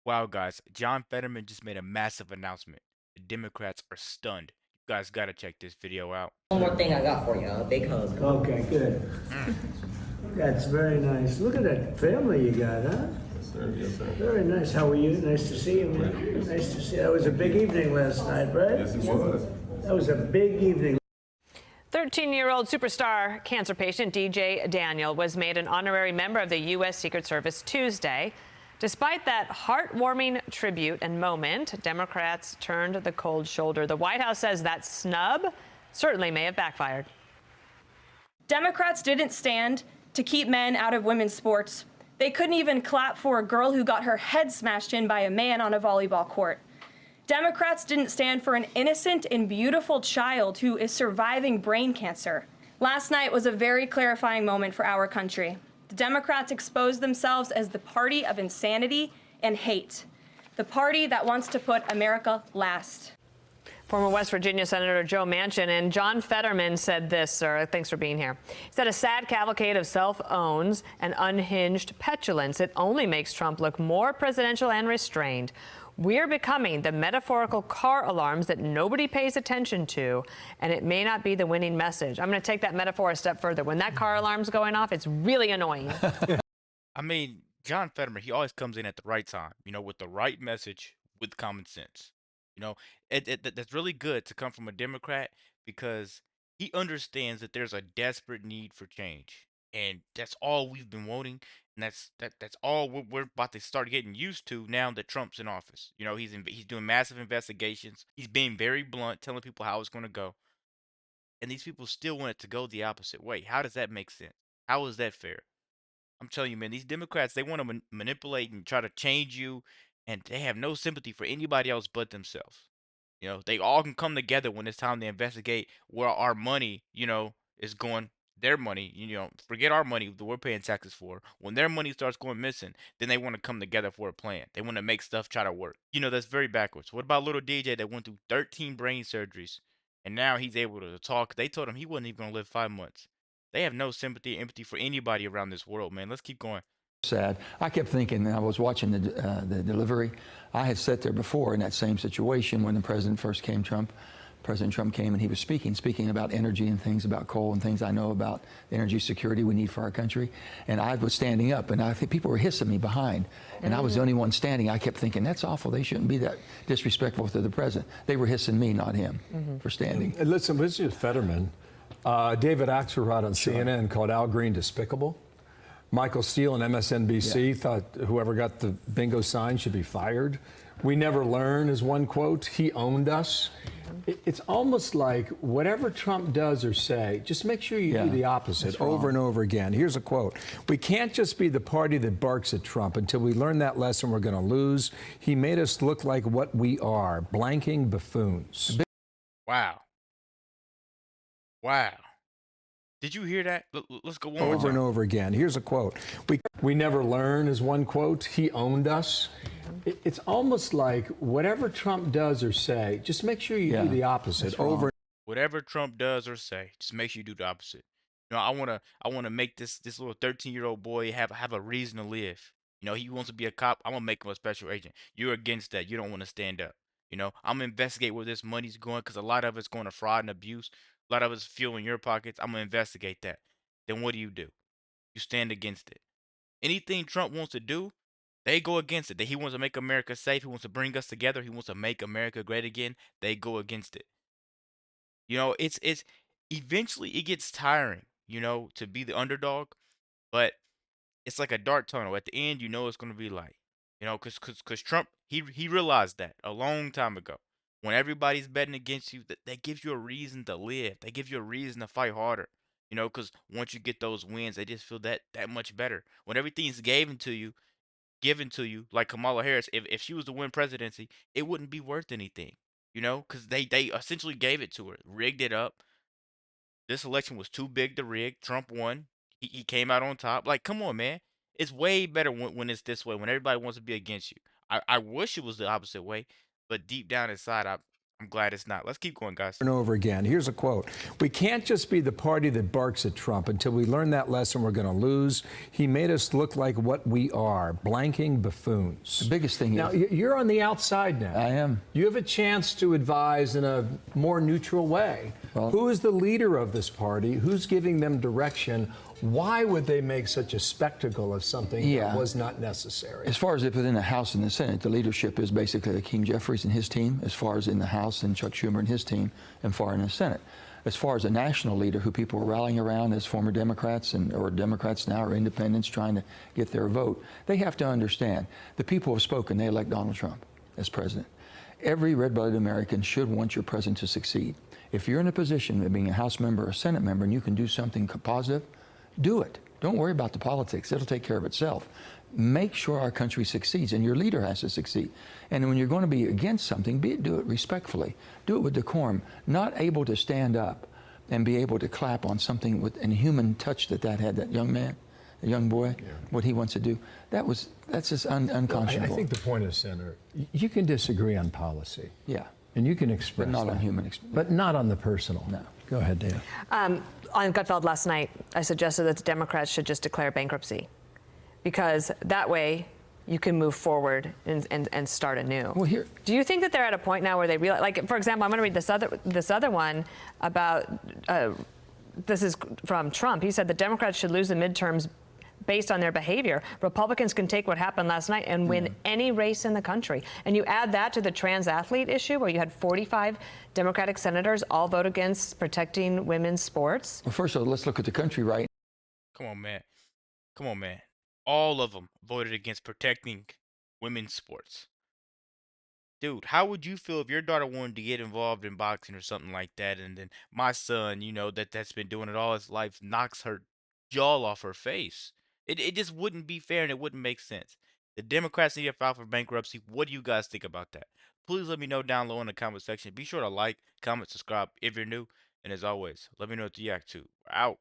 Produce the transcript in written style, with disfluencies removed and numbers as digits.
Wow, guys, John Fetterman just made a massive announcement. The Democrats are stunned. You guys gotta check this video out. One more thing I got for you, a big hug. Okay, good. That's very nice. Look at that family you got, huh? Yes, sir. Yes, sir. Very nice. How are you? Nice to see you, man. Nice to see you. That was a big evening last night, right? Yes, it was. That was a big evening. 13-year-old superstar cancer patient DJ Daniel was made an honorary member of the U.S. Secret Service Tuesday. Despite that heartwarming tribute and moment, Democrats turned the cold shoulder. The White House says that snub certainly may have backfired. Democrats didn't stand to keep men out of women's sports. They couldn't even clap for a girl who got her head smashed in by a man on a volleyball court. Democrats didn't stand for an innocent and beautiful child who is surviving brain cancer. Last night was a very clarifying moment for our country. The Democrats exposed themselves as the party of insanity and hate, the party that wants to put America last. Former West Virginia Senator Joe Manchin and John Fetterman said this, sir. Thanks for being here. He said a sad cavalcade of self-owns and unhinged petulance. It only makes Trump look more presidential and restrained. We're becoming the metaphorical car alarms that nobody pays attention to, and it may not be the winning message. I'm going to take that metaphor a step further. When that car alarm's going off, it's really annoying. I mean, John Fetterman, he always comes in at the right time, with the right message, with common sense. That's really good to come from a Democrat because he understands that there's a desperate need for change. And that's all we've been wanting. And that's all we're about to start getting used to now that Trump's in office. He's doing massive investigations. He's being very blunt, telling people how it's going to go. And these people still want it to go the opposite way. How does that make sense? How is that fair? I'm telling you, man, these Democrats, they want to manipulate and try to change you, and they have no sympathy for anybody else but themselves. They all can come together when it's time to investigate where our money, is going. Their money, forget our money that we're paying taxes for. When their money starts going missing, then they want to come together for a plan. They want to make stuff try to work. That's very backwards. What about little DJ that went through 13 brain surgeries, and now he's able to talk? They told him he wasn't even going to live 5 months. They have no sympathy or empathy for anybody around this world, man. Let's keep going. Sad. I kept thinking, I was watching the delivery. I had sat there before in that same situation when the president first came, President Trump came and he was speaking about energy and things about coal and things I know about energy security we need for our country. And I was standing up and I think people were hissing me behind. And I was the only one standing. I kept thinking, that's awful. They shouldn't be that disrespectful to the president. They were hissing me, not him, for standing. Listen to Fetterman. David Axelrod on CNN called Al Green despicable. Michael Steele on MSNBC thought whoever got the bingo sign should be fired. We never learn is one quote. He owned us. It's almost like whatever Trump does or say, just make sure you do the opposite over and over again. Here's a quote. We can't just be the party that barks at Trump. Until we learn that lesson, we're going to lose. He made us look like what we are, blanking buffoons. Wow. Wow. Did you hear that? Let's go one more Over time. and over again. Here's a quote. We never learn is one quote. He owned us. It's almost like whatever Trump does or say, just make sure you do the opposite over. Whatever Trump does or say, just make sure you do the opposite. I wanna make this little 13-year-old boy have a reason to live. He wants to be a cop. I'm gonna make him a special agent. You're against that. You don't want to stand up. I'm gonna investigate where this money's going because a lot of it's going to fraud and abuse. A lot of it's fueling your pockets. I'm gonna investigate that. Then what do? You stand against it. Anything Trump wants to do, they go against it. That he wants to make America safe. He wants to bring us together. He wants to make America great again. They go against it. It's eventually it gets tiring, to be the underdog, but it's like a dark tunnel. At the end, it's going to be light, because Trump, he realized that a long time ago. When everybody's betting against you, that gives you a reason to live. They give you a reason to fight harder, because once you get those wins, they just feel that much better. When everything's given to you, like Kamala Harris, if she was to win presidency, it wouldn't be worth anything, because they essentially gave it to her, rigged it up. This election was too big to rig. Trump won. He came out on top. Like, come on, man. It's way better when it's this way, when everybody wants to be against you. I wish it was the opposite way, but deep down inside, I'm glad it's not. Let's keep going, guys. And over again. Here's a quote. We can't just be the party that barks at Trump. Until we learn that lesson, we're going to lose. He made us look like what we are, blanking buffoons. The biggest thing now, is... you're on the outside now. I am. You have a chance to advise in a more neutral way. Well, who is the leader of this party? Who's giving them direction? Why would they make such a spectacle of something that was not necessary? As far as within the House and the Senate, the leadership is basically Hakeem Jeffries and his team, as far as in the House, and Chuck Schumer and his team, and far in the Senate. As far as a national leader who people are rallying around as former Democrats or Democrats now or independents trying to get their vote, they have to understand the people have spoken. They elect Donald Trump as president. Every red-blooded American should want your president to succeed. If you're in a position of being a House member or a Senate member and you can do something positive, do it. Don't worry about the politics. It'll take care of itself. Make sure our country succeeds, and your leader has to succeed. And when you're going to be against something, do it respectfully. Do it with decorum. Not able to stand up and be able to clap on something with a human touch that had, that young man, the young boy, what he wants to do. That's just unconscionable. I think the point is, Senator, you can disagree on policy. Yeah. And you can express But not that. on human. But not on the personal. No. Go ahead, Dana. On Gutfeld last night, I suggested that the Democrats should just declare bankruptcy, because that way you can move forward and start anew. Well, here, do you think that they're at a point now where they realize, like, for example, I'm going to read this other one about, this is from Trump. He said the Democrats should lose the midterms based on their behavior. Republicans can take what happened last night and win any race in the country. And you add that to the trans athlete issue, where you had 45 Democratic senators all vote against protecting women's sports. well, first of all, let's look at the country right. Come on, man. Come on, man. All of them voted against protecting women's sports. Dude, how would you feel if your daughter wanted to get involved in boxing or something like that, and then my son, you know, that's been doing it all his life, knocks her jaw off her face? It just wouldn't be fair, and it wouldn't make sense. The Democrats need to file for bankruptcy. What do you guys think about that? Please let me know down low in the comment section. Be sure to like, comment, subscribe if you're new. And as always, let me know what you react to. We're out.